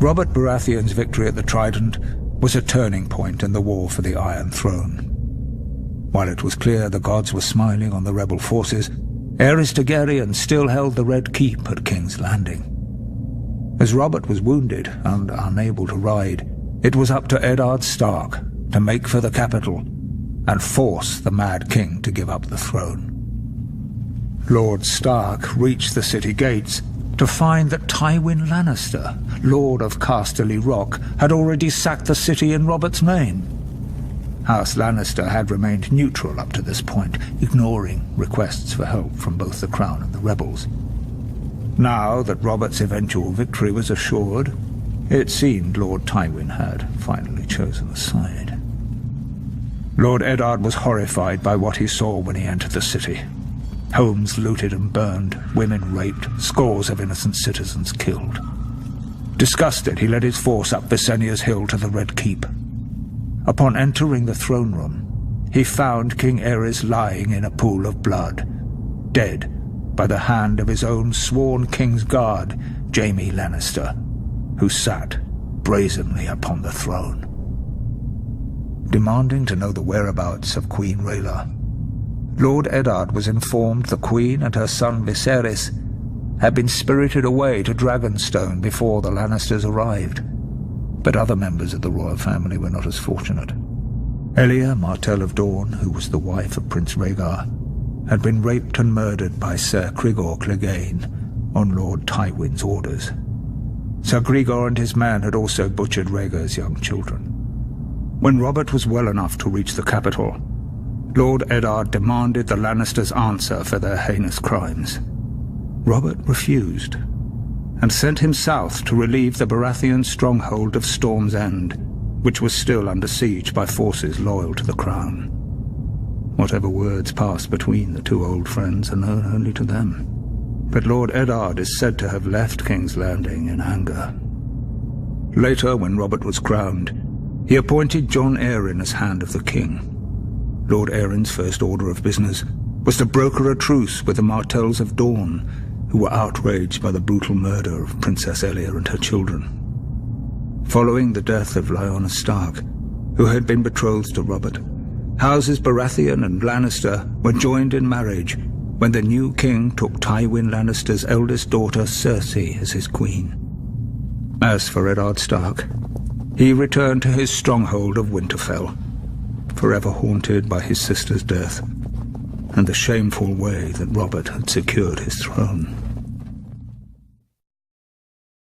Robert Baratheon's victory at the Trident was a turning point in the war for the Iron Throne. While it was clear the gods were smiling on the rebel forces, Aerys Targaryen still held the Red Keep at King's Landing. As Robert was wounded and unable to ride, it was up to Eddard Stark to make for the capital and force the Mad King to give up the throne. Lord Stark reached the city gates to find that Tywin Lannister, Lord of Casterly Rock, had already sacked the city in Robert's name. House Lannister had remained neutral up to this point, ignoring requests for help from both the Crown and the rebels. Now that Robert's eventual victory was assured, it seemed Lord Tywin had finally chosen a side. Lord Eddard was horrified by what he saw when he entered the city. Homes looted and burned, women raped, scores of innocent citizens killed. Disgusted, he led his force up Visenya's hill to the Red Keep. Upon entering the throne room, he found King Aerys lying in a pool of blood, dead by the hand of his own sworn King's Guard, Jaime Lannister, who sat brazenly upon the throne. Demanding to know the whereabouts of Queen Rhaela, Lord Eddard was informed the Queen and her son Viserys had been spirited away to Dragonstone before the Lannisters arrived. But other members of the royal family were not as fortunate. Elia, Martell of Dorne, who was the wife of Prince Rhaegar, had been raped and murdered by Ser Cregor Clegane on Lord Tywin's orders. Ser Cregor and his men had also butchered Rhaegar's young children. When Robert was well enough to reach the capital, Lord Eddard demanded the Lannisters answer for their heinous crimes. Robert refused, and sent him south to relieve the Baratheon stronghold of Storm's End, which was still under siege by forces loyal to the Crown. Whatever words passed between the two old friends are known only to them, but Lord Eddard is said to have left King's Landing in anger. Later, when Robert was crowned, he appointed Jon Arryn as Hand of the King. Lord Arryn's first order of business was to broker a truce with the Martells of Dorne, who were outraged by the brutal murder of Princess Elia and her children. Following the death of Lyanna Stark, who had been betrothed to Robert, Houses Baratheon and Lannister were joined in marriage when the new king took Tywin Lannister's eldest daughter Cersei as his queen. As for Eddard Stark, he returned to his stronghold of Winterfell, forever haunted by his sister's death and the shameful way that Robert had secured his throne.